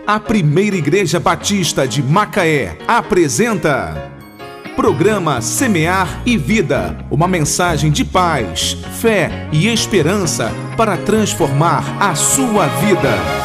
A Primeira Igreja Batista de Macaé apresenta Programa Semear e Vida, uma mensagem de paz, fé e esperança para transformar a sua vida.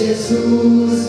Jesus,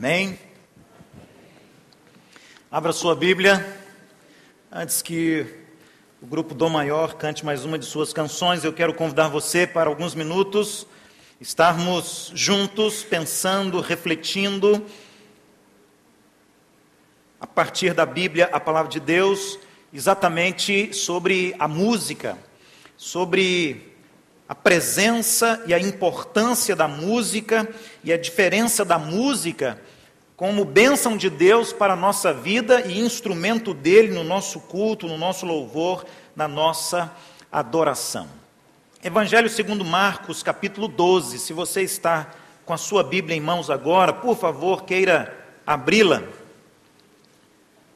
Amém? Abra sua Bíblia. Antes que o grupo Dom Maior cante mais uma de suas canções, eu quero convidar você para alguns minutos estarmos juntos, pensando, refletindo, a partir da Bíblia, a palavra de Deus, exatamente sobre a música, sobre a presença e a importância da música e a diferença da música como bênção de Deus para a nossa vida e instrumento dele no nosso culto, no nosso louvor, na nossa adoração. Evangelho segundo Marcos, capítulo 12. Se você está com a sua Bíblia em mãos agora, por favor, queira abri-la.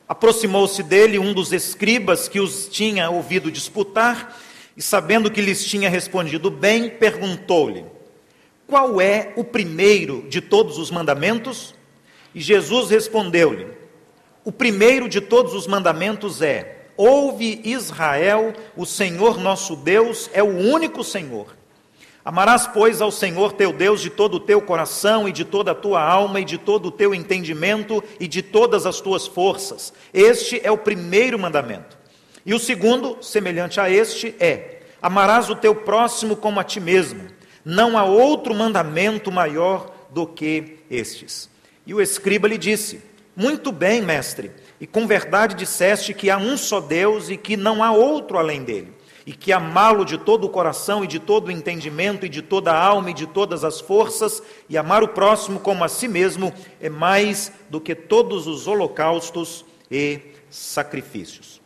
Aproximou-se dele um dos escribas que os tinha ouvido disputar, e sabendo que lhes tinha respondido bem, perguntou-lhe: qual é o primeiro de todos os mandamentos? E Jesus respondeu-lhe: o primeiro de todos os mandamentos é: ouve, Israel, o Senhor nosso Deus é o único Senhor. Amarás, pois, ao Senhor teu Deus de todo o teu coração e de toda a tua alma e de todo o teu entendimento e de todas as tuas forças. Este é o primeiro mandamento. E o segundo, semelhante a este, é: amarás o teu próximo como a ti mesmo. Não há outro mandamento maior do que estes. E o escriba lhe disse: muito bem, mestre, e com verdade disseste que há um só Deus e que não há outro além dele, e que amá-lo de todo o coração e de todo o entendimento e de toda a alma e de todas as forças, e amar o próximo como a si mesmo, é mais do que todos os holocaustos e sacrifícios.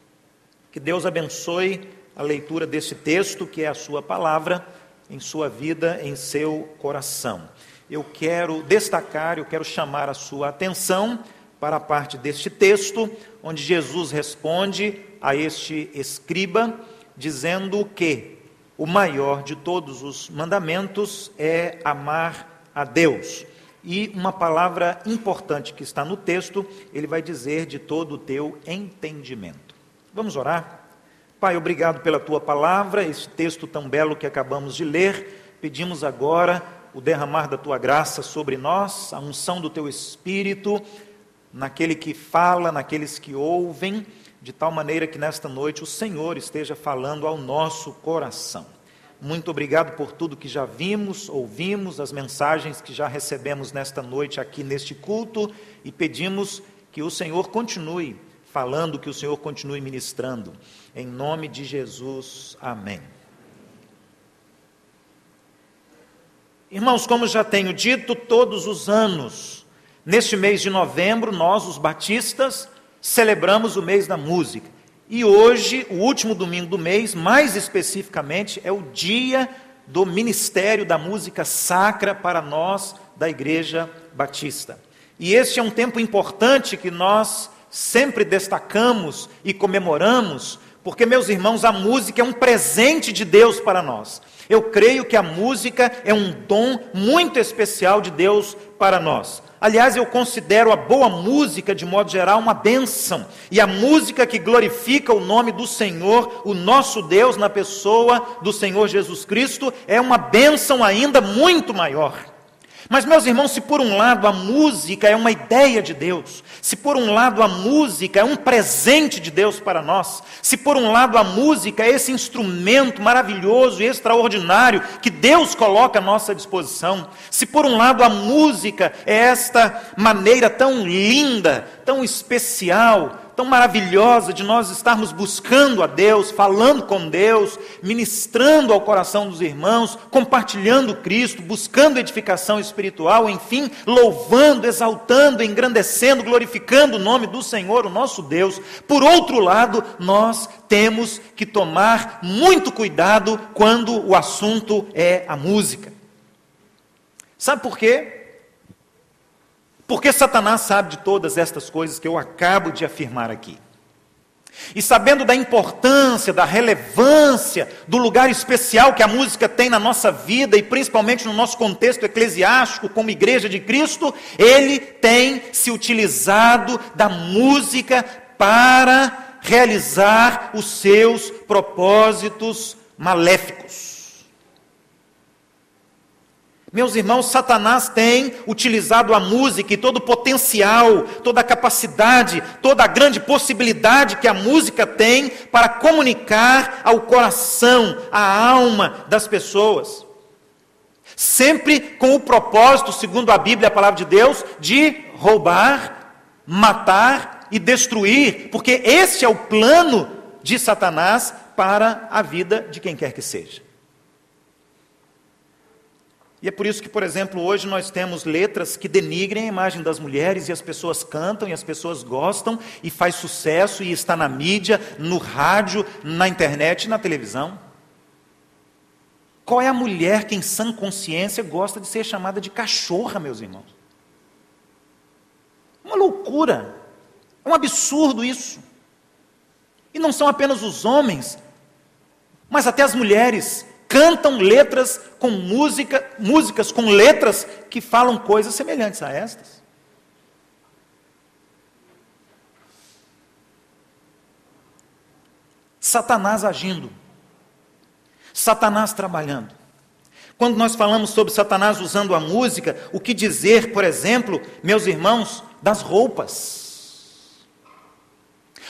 Que Deus abençoe a leitura desse texto, que é a sua palavra, em sua vida, em seu coração. Eu quero destacar, eu quero chamar a sua atenção para a parte deste texto, onde Jesus responde a este escriba, dizendo que o maior de todos os mandamentos é amar a Deus. E uma palavra importante que está no texto, ele vai dizer de todo o teu entendimento. Vamos orar? Pai, obrigado pela tua palavra, esse texto tão belo que acabamos de ler. Pedimos agora o derramar da tua graça sobre nós, a unção do teu Espírito, naquele que fala, naqueles que ouvem, de tal maneira que nesta noite o Senhor esteja falando ao nosso coração. Muito obrigado por tudo que já vimos, ouvimos, as mensagens que já recebemos nesta noite aqui neste culto, e pedimos que o Senhor continue falando, que o Senhor continue ministrando. Em nome de Jesus, amém. Irmãos, como já tenho dito, todos os anos, neste mês de novembro, nós, os batistas, celebramos o mês da música. E hoje, o último domingo do mês, mais especificamente, é o dia do ministério da música sacra para nós da Igreja Batista. E este é um tempo importante que nós sempre destacamos e comemoramos, porque, meus irmãos, a música é um presente de Deus para nós. Eu creio que a música é um dom muito especial de Deus para nós. Aliás, eu considero a boa música, de modo geral, uma bênção. E a música que glorifica o nome do Senhor, o nosso Deus, na pessoa do Senhor Jesus Cristo, é uma bênção ainda muito maior. Mas, meus irmãos, se por um lado a música é uma ideia de Deus, se por um lado a música é um presente de Deus para nós, se por um lado a música é esse instrumento maravilhoso e extraordinário que Deus coloca à nossa disposição, se por um lado a música é esta maneira tão linda, tão especial, tão maravilhosa de nós estarmos buscando a Deus, falando com Deus, ministrando ao coração dos irmãos, compartilhando Cristo, buscando edificação espiritual, enfim, louvando, exaltando, engrandecendo, glorificando o nome do Senhor, o nosso Deus. Por outro lado, nós temos que tomar muito cuidado quando o assunto é a música. Sabe por quê? Porque Satanás sabe de todas estas coisas que eu acabo de afirmar aqui. E sabendo da importância, da relevância, do lugar especial que a música tem na nossa vida, e principalmente no nosso contexto eclesiástico, como Igreja de Cristo, ele tem se utilizado da música para realizar os seus propósitos maléficos. Meus irmãos, Satanás tem utilizado a música e todo o potencial, toda a capacidade, toda a grande possibilidade que a música tem para comunicar ao coração, à alma das pessoas. Sempre com o propósito, segundo a Bíblia, a palavra de Deus, de roubar, matar e destruir, porque esse é o plano de Satanás para a vida de quem quer que seja. E é por isso que, por exemplo, hoje nós temos letras que denigrem a imagem das mulheres e as pessoas cantam e as pessoas gostam e faz sucesso e está na mídia, no rádio, na internet e na televisão. Qual é a mulher que em sã consciência gosta de ser chamada de cachorra, meus irmãos? Uma loucura, é um absurdo isso. E não são apenas os homens, mas até as mulheres cantam letras com músicas com letras que falam coisas semelhantes a estas. Satanás agindo, Satanás trabalhando. Quando nós falamos sobre Satanás usando a música, o que dizer, por exemplo, meus irmãos, das roupas?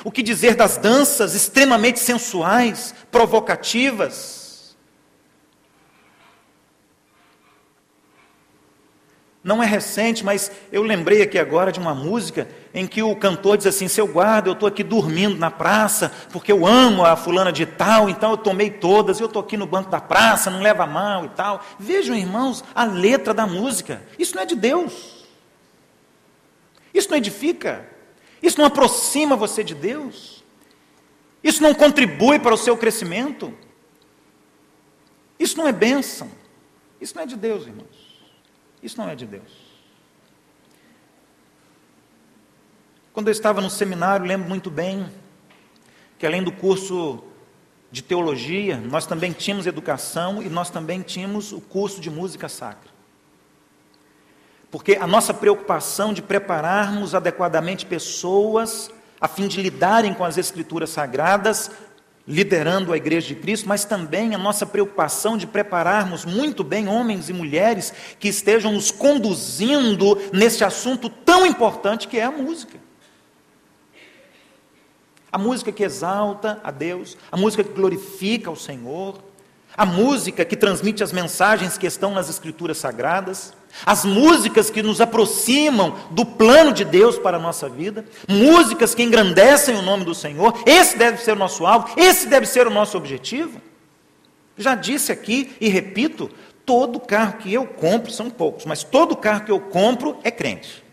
O que dizer das danças extremamente sensuais, provocativas? Não é recente, mas eu lembrei aqui agora de uma música em que o cantor diz assim: seu guarda, eu estou aqui dormindo na praça, porque eu amo a fulana de tal, então eu tomei todas, eu estou aqui no banco da praça, não leva mal e tal. Vejam, irmãos, a letra da música. Isso não é de Deus. Isso não edifica. Isso não aproxima você de Deus. Isso não contribui para o seu crescimento. Isso não é bênção. Isso não é de Deus, irmãos. Isso não é de Deus. Quando eu estava no seminário, lembro muito bem que além do curso de teologia, nós também tínhamos educação e nós também tínhamos o curso de música sacra. Porque a nossa preocupação de prepararmos adequadamente pessoas a fim de lidarem com as Escrituras Sagradas, liderando a Igreja de Cristo, mas também a nossa preocupação de prepararmos muito bem homens e mulheres que estejam nos conduzindo nesse assunto tão importante que é a música. A música que exalta a Deus, a música que glorifica o Senhor, a música que transmite as mensagens que estão nas Escrituras Sagradas, as músicas que nos aproximam do plano de Deus para a nossa vida, músicas que engrandecem o nome do Senhor. Esse deve ser o nosso alvo, esse deve ser o nosso objetivo. Já disse aqui e repito, todo carro que eu compro, são poucos, mas todo carro que eu compro é crente.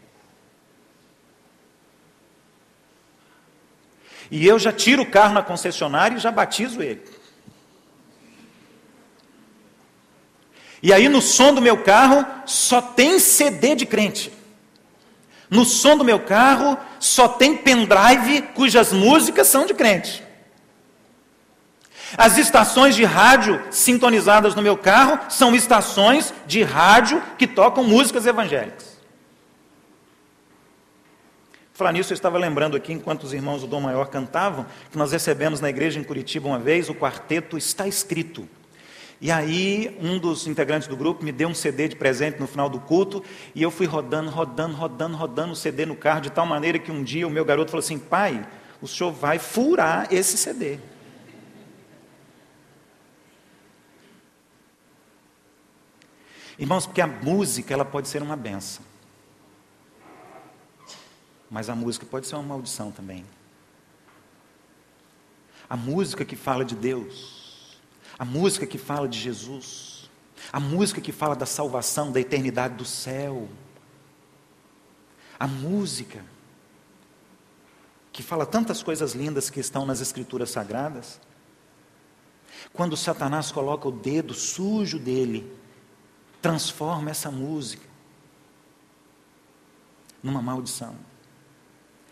E eu já tiro o carro na concessionária e já batizo ele. E aí no som do meu carro só tem CD de crente. No som do meu carro só tem pendrive cujas músicas são de crente. As estações de rádio sintonizadas no meu carro são estações de rádio que tocam músicas evangélicas. Falar nisso, eu estava lembrando aqui, enquanto os irmãos do Dom Maior cantavam, que nós recebemos na igreja em Curitiba uma vez o quarteto Está Escrito. E aí, um dos integrantes do grupo me deu um CD de presente no final do culto, e eu fui rodando o CD no carro, de tal maneira que um dia o meu garoto falou assim: pai, o senhor vai furar esse CD. Irmãos, porque a música, ela pode ser uma bênção, mas a música pode ser uma maldição também. A música que fala de Deus, a música que fala de Jesus, a música que fala da salvação, da eternidade do céu, a música que fala tantas coisas lindas que estão nas Escrituras Sagradas, quando Satanás coloca o dedo sujo dele, transforma essa música numa maldição.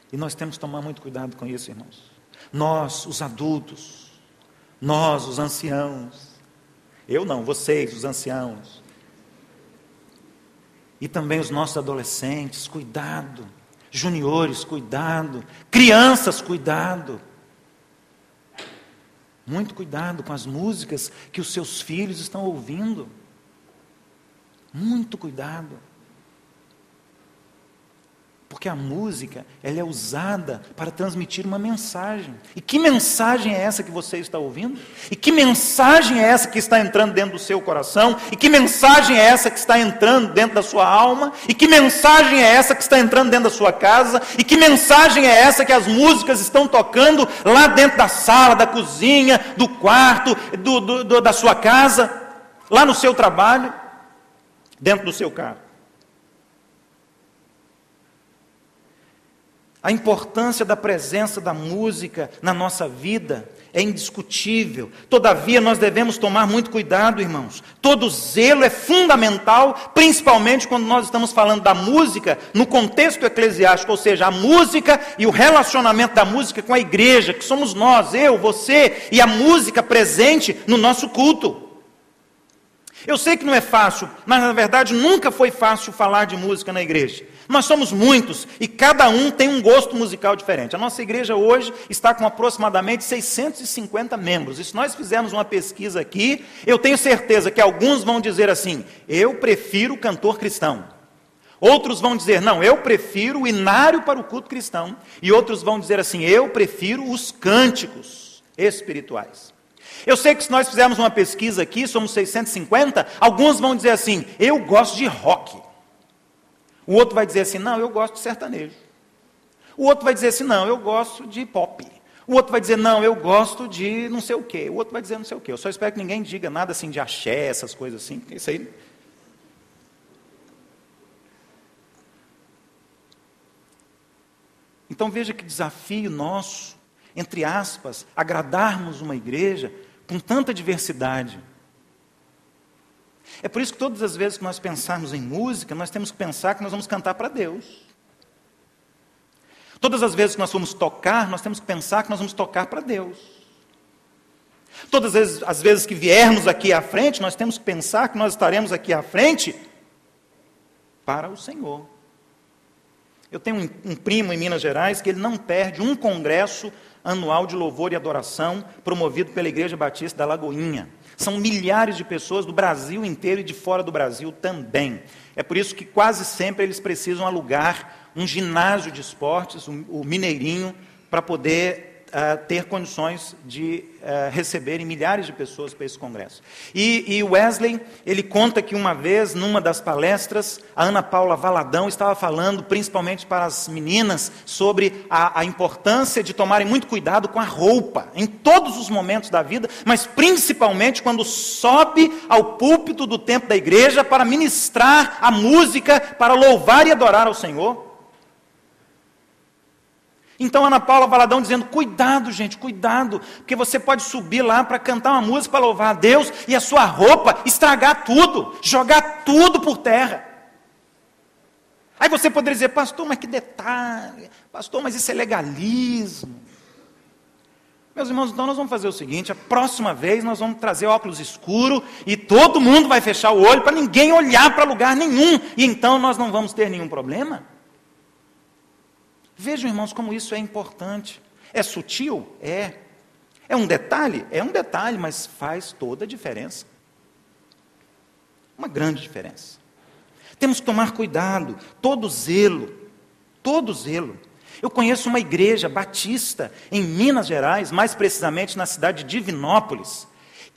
E nós temos que tomar muito cuidado com isso, irmãos. Nós, os adultos, nós, os anciãos, eu não, vocês, os anciãos, e também os nossos adolescentes, cuidado, juniores, cuidado, crianças, cuidado, muito cuidado com as músicas que os seus filhos estão ouvindo, Muito cuidado. Porque a música, ela é usada para transmitir uma mensagem. E que mensagem é essa que você está ouvindo? E que mensagem é essa que está entrando dentro do seu coração? E que mensagem é essa que está entrando dentro da sua alma? E que mensagem é essa que está entrando dentro da sua casa? E que mensagem é essa que as músicas estão tocando lá dentro da sala, da cozinha, do quarto, da sua casa, lá no seu trabalho, dentro do seu carro? A importância da presença da música na nossa vida é indiscutível. Todavia, nós devemos tomar muito cuidado, irmãos. Todo zelo é fundamental, principalmente quando nós estamos falando da música no contexto eclesiástico, ou seja, a música e o relacionamento da música com a igreja, que somos nós, eu, você, e a música presente no nosso culto. Eu sei que não é fácil, mas na verdade nunca foi fácil falar de música na igreja. Nós somos muitos e cada um tem um gosto musical diferente. A nossa igreja hoje está com aproximadamente 650 membros. E se nós fizermos uma pesquisa aqui, eu tenho certeza que alguns vão dizer assim: eu prefiro o cantor cristão. Outros vão dizer: não, eu prefiro o inário para o culto cristão. E outros vão dizer assim: eu prefiro os cânticos espirituais. Eu sei que se nós fizermos uma pesquisa aqui, somos 650, alguns vão dizer assim: eu gosto de rock. O outro vai dizer assim: não, eu gosto de sertanejo. O outro vai dizer assim: não, eu gosto de pop. O outro vai dizer: não, eu gosto de não sei o quê. O outro vai dizer não sei o quê. Eu só espero que ninguém diga nada assim de axé, essas coisas assim, porque isso aí... Então veja que desafio nosso, entre aspas, agradarmos uma igreja com tanta diversidade. É por isso que todas as vezes que nós pensarmos em música, nós temos que pensar que nós vamos cantar para Deus. Todas as vezes que nós formos tocar, nós temos que pensar que nós vamos tocar para Deus. Todas as vezes que viermos aqui à frente, nós temos que pensar que nós estaremos aqui à frente para o Senhor. Eu tenho um primo em Minas Gerais que ele não perde um congresso anual de louvor e adoração promovido pela Igreja Batista da Lagoinha. São milhares de pessoas do Brasil inteiro e de fora do Brasil também. É por isso que quase sempre eles precisam alugar um ginásio de esportes, o Mineirinho, para poder ter condições de receberem milhares de pessoas para esse congresso. E Wesley, ele conta que uma vez, numa das palestras, a Ana Paula Valadão estava falando, principalmente para as meninas, sobre a importância de tomarem muito cuidado com a roupa, em todos os momentos da vida, mas principalmente quando sobe ao púlpito do templo da igreja para ministrar a música, para louvar e adorar ao Senhor. Então Ana Paula Valadão dizendo: cuidado, gente, cuidado, porque você pode subir lá para cantar uma música, para louvar a Deus, e a sua roupa estragar tudo, jogar tudo por terra. Aí você poderia dizer: pastor, mas que detalhe, pastor, mas isso é legalismo. Meus irmãos, então nós vamos fazer o seguinte: a próxima vez nós vamos trazer óculos escuros, e todo mundo vai fechar o olho para ninguém olhar para lugar nenhum, e então nós não vamos ter nenhum problema. Vejam, irmãos, como isso é importante. É sutil? É. É um detalhe? É um detalhe, mas faz toda a diferença. Uma grande diferença. Temos que tomar cuidado, todo zelo. Eu conheço uma igreja batista em Minas Gerais, mais precisamente na cidade de Divinópolis,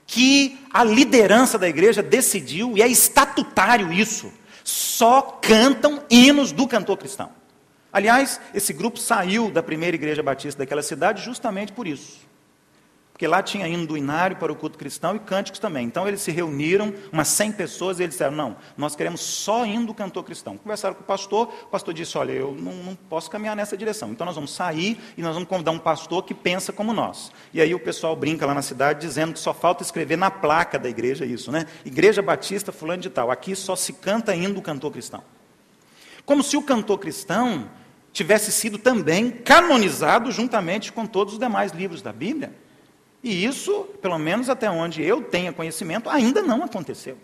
que a liderança da igreja decidiu, e é estatutário isso, só cantam hinos do cantor cristão. Aliás, esse grupo saiu da primeira igreja batista daquela cidade justamente por isso. Porque lá tinha hino do inário para o culto cristão e cânticos também. Então eles se reuniram, umas 100 pessoas, e eles disseram: não, nós queremos só hino do cantor cristão. Conversaram com o pastor disse: olha, eu não posso caminhar nessa direção. Então nós vamos sair e nós vamos convidar um pastor que pensa como nós. E aí o pessoal brinca lá na cidade dizendo que só falta escrever na placa da igreja isso, né? Igreja Batista fulano de tal, aqui só se canta hino do cantor cristão. Como se o cantor cristão tivesse sido também canonizado juntamente com todos os demais livros da Bíblia. E isso, pelo menos até onde eu tenha conhecimento, ainda não aconteceu.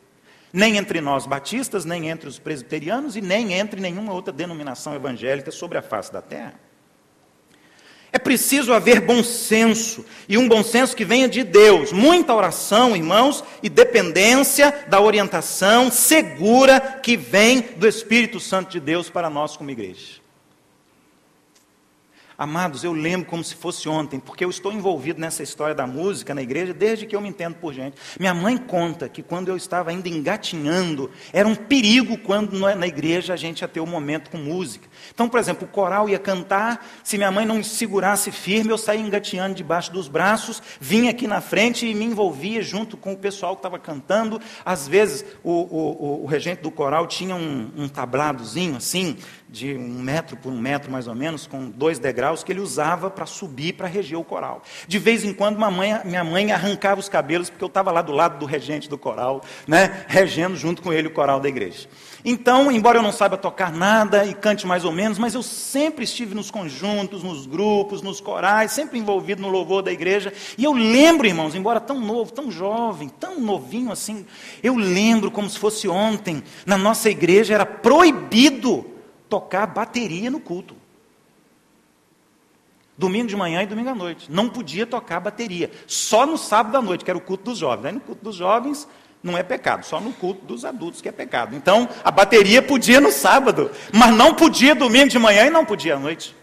Nem entre nós batistas, nem entre os presbiterianos e nem entre nenhuma outra denominação evangélica sobre a face da terra. É preciso haver bom senso, e um bom senso que venha de Deus. Muita oração, irmãos, e dependência da orientação segura que vem do Espírito Santo de Deus para nós como igreja. Amados, eu lembro como se fosse ontem, porque eu estou envolvido nessa história da música na igreja desde que eu me entendo por gente. Minha mãe conta que quando eu estava ainda engatinhando, era um perigo quando na igreja a gente ia ter um momento com música. Então, por exemplo, o coral ia cantar, se minha mãe não me segurasse firme, eu saía engatinhando debaixo dos braços, vinha aqui na frente e me envolvia junto com o pessoal que estava cantando. Às vezes, o regente do coral tinha um tabladozinho assim, de 1 metro por 1 metro mais ou menos, com 2 degraus, que ele usava para subir, para reger o coral. De vez em quando minha mãe arrancava os cabelos, porque eu estava lá do lado do regente do coral, né, regendo junto com ele o coral da igreja. Então, embora eu não saiba tocar nada e cante mais ou menos, mas eu sempre estive nos conjuntos, nos grupos, nos corais, sempre envolvido no louvor da igreja. E eu lembro, irmãos, embora tão novo, tão jovem, tão novinho assim, eu lembro como se fosse ontem, na nossa igreja era proibido tocar bateria no culto. Domingo de manhã e domingo à noite. Não podia tocar bateria. Só no sábado à noite, que era o culto dos jovens. Aí no culto dos jovens não é pecado, só no culto dos adultos que é pecado. Então, a bateria podia no sábado, mas não podia domingo de manhã e não podia à noite.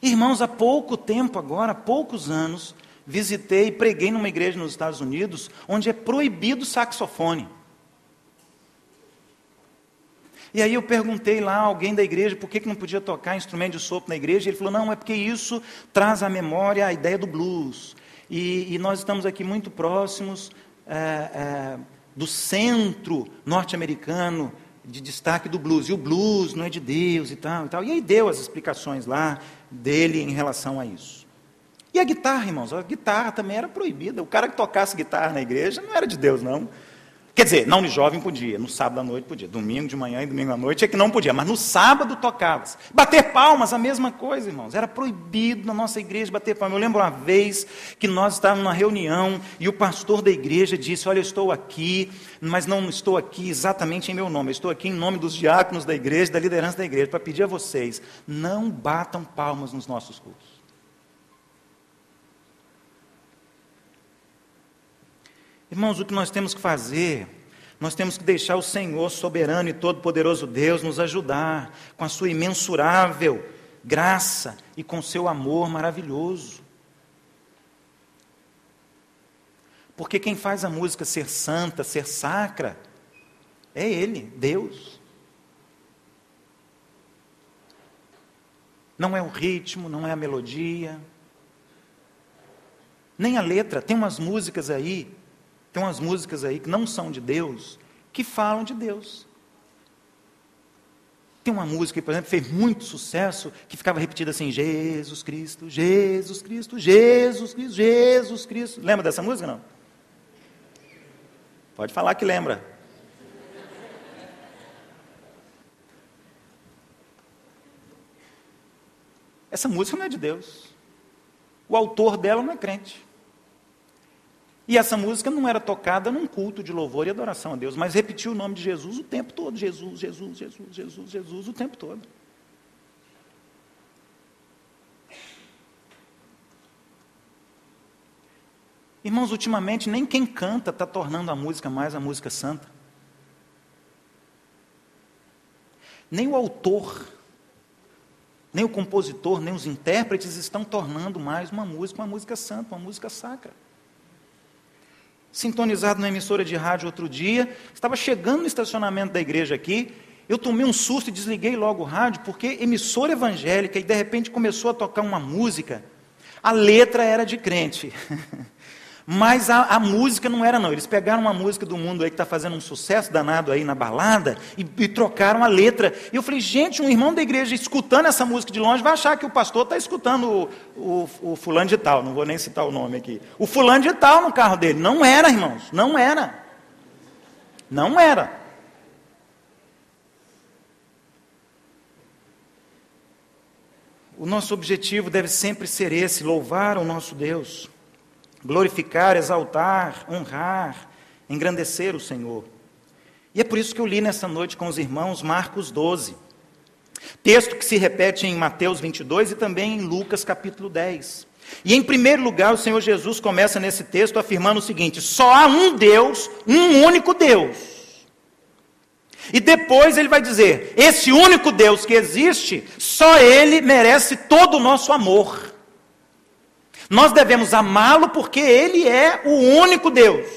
Irmãos, há pouco tempo agora, há poucos anos, visitei e preguei numa igreja nos Estados Unidos, onde é proibido saxofone. E aí eu perguntei lá a alguém da igreja por que não podia tocar instrumento de sopro na igreja. Ele falou, não, é porque isso traz à memória a ideia do blues. E nós estamos aqui muito próximos do centro norte-americano de destaque do blues. E o blues não é de Deus e tal, e tal. E aí deu as explicações lá dele em relação a isso. E a guitarra, irmãos, a guitarra também era proibida. O cara que tocasse guitarra na igreja não era de Deus, não. Quer dizer, não de jovem podia, no sábado à noite podia, domingo de manhã e domingo à noite é que não podia, mas no sábado tocava-se. Bater palmas, a mesma coisa, irmãos, era proibido na nossa igreja bater palmas. Eu lembro uma vez que nós estávamos numa reunião e o pastor da igreja disse, olha, eu estou aqui, mas não estou aqui exatamente em meu nome, eu estou aqui em nome dos diáconos da igreja, da liderança da igreja, para pedir a vocês, não batam palmas nos nossos cultos. Irmãos, o que nós temos que fazer, nós temos que deixar o Senhor soberano e todo-poderoso Deus nos ajudar com a sua imensurável graça e com o seu amor maravilhoso. Porque quem faz a música ser santa, ser sacra, é Ele, Deus. Não é o ritmo, não é a melodia, nem a letra. Tem umas músicas aí que não são de Deus, que falam de Deus. Tem uma música que, por exemplo, fez muito sucesso, que ficava repetida assim, Jesus Cristo, Jesus Cristo, Jesus Cristo, Jesus Cristo. Lembra dessa música, não? Pode falar que lembra. Essa música não é de Deus. O autor dela não é crente. E essa música não era tocada num culto de louvor e adoração a Deus, mas repetiu o nome de Jesus o tempo todo. Jesus, Jesus, Jesus, Jesus, Jesus, o tempo todo. Irmãos, ultimamente nem quem canta está tornando a música mais a música santa. Nem o autor, nem o compositor, nem os intérpretes estão tornando mais uma música santa, uma música sacra. Sintonizado na emissora de rádio outro dia, estava chegando no estacionamento da igreja aqui, eu tomei um susto e desliguei logo o rádio, porque emissora evangélica, e de repente começou a tocar uma música, a letra era de crente, mas a música não era não, eles pegaram uma música do mundo aí que está fazendo um sucesso danado aí na balada, e trocaram a letra, e eu falei, gente, um irmão da igreja escutando essa música de longe, vai achar que o pastor está escutando o fulano de tal, não vou nem citar o nome aqui, o fulano de tal no carro dele, não era, irmãos, não era, não era. O nosso objetivo deve sempre ser esse, louvar o nosso Deus, glorificar, exaltar, honrar, engrandecer o Senhor. E é por isso que eu li nessa noite com os irmãos Marcos 12. texto que se repete em Mateus 22 e também em Lucas capítulo 10. E em primeiro lugar, o Senhor Jesus começa nesse texto afirmando o seguinte: só há um Deus, um único Deus. E depois ele vai dizer: esse único Deus que existe, só Ele merece todo o nosso amor. Nós devemos amá-lo porque Ele é o único Deus.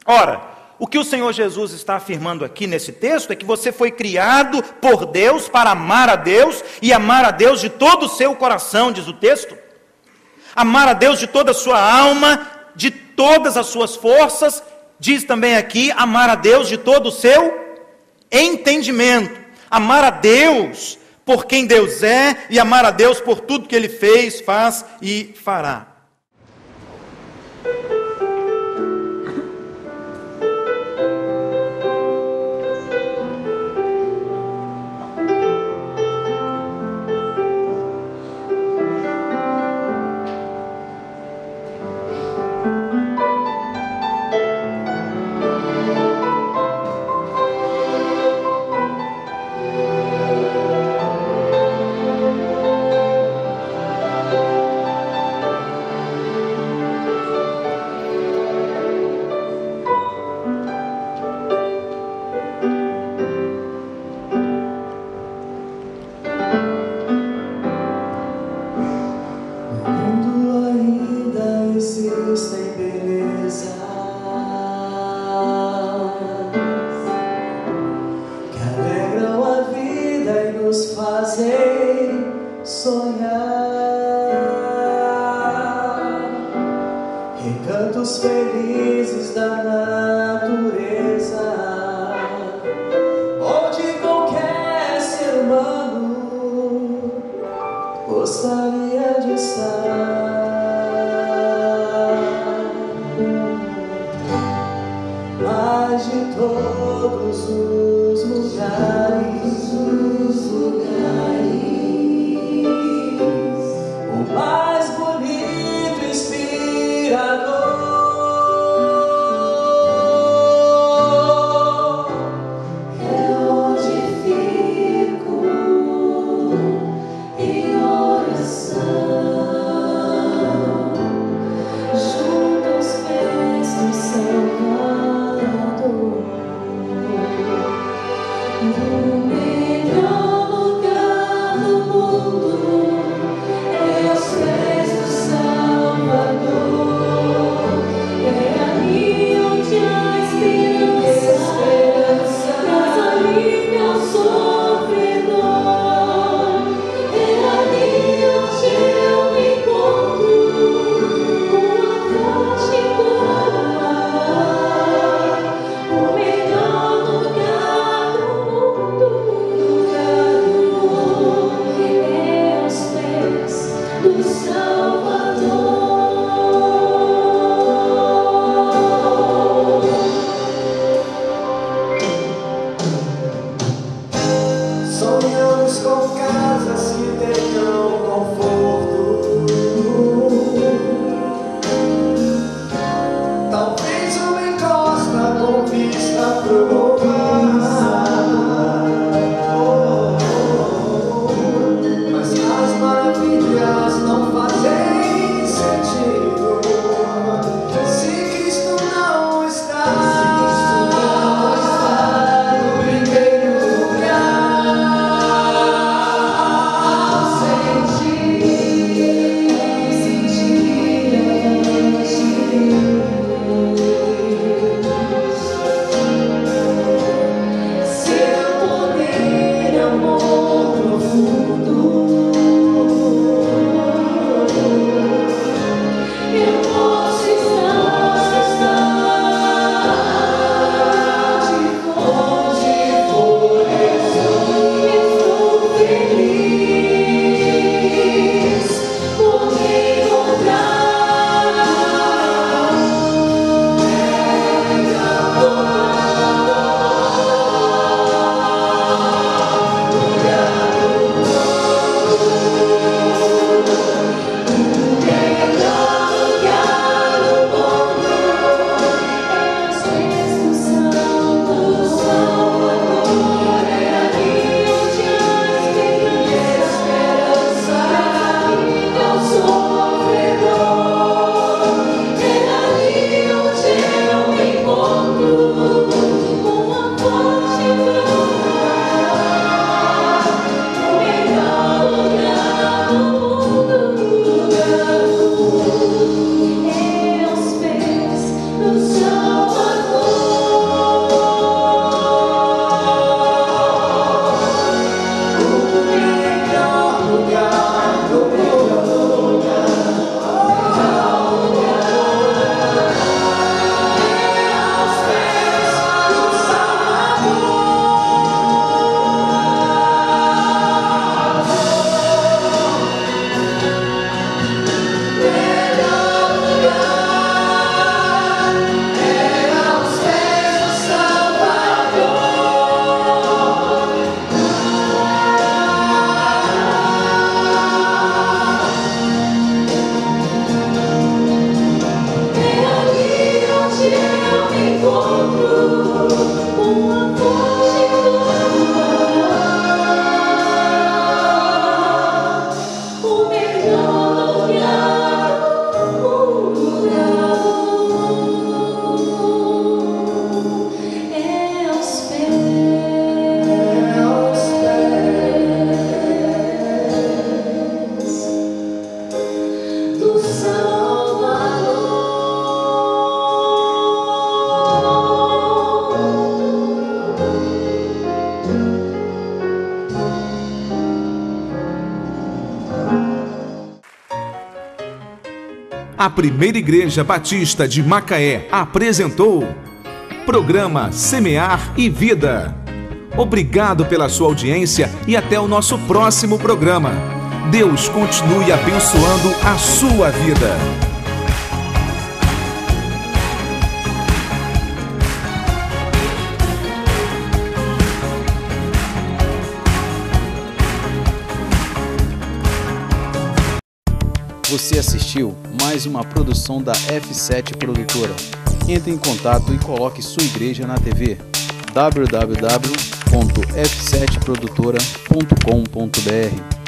Ora, o que o Senhor Jesus está afirmando aqui nesse texto é que você foi criado por Deus para amar a Deus e amar a Deus de todo o seu coração, diz o texto. Amar a Deus de toda a sua alma, de todas as suas forças, diz também aqui, amar a Deus de todo o seu entendimento. Amar a Deus por quem Deus é e amar a Deus por tudo que Ele fez, faz e fará. Recantos felizes da natureza, onde qualquer ser humano gostaria de estar. Mas de todos os lugares, o mais bonito e inspirador é onde fico em oração, junto aos pés do Salvador. A Primeira Igreja Batista de Macaé apresentou Programa Semear e Vida. Obrigado pela sua audiência e até o nosso próximo programa. Deus continue abençoando a sua vida. Você assistiu mais uma produção da F7 Produtora. Entre em contato e coloque sua igreja na TV. www.f7produtora.com.br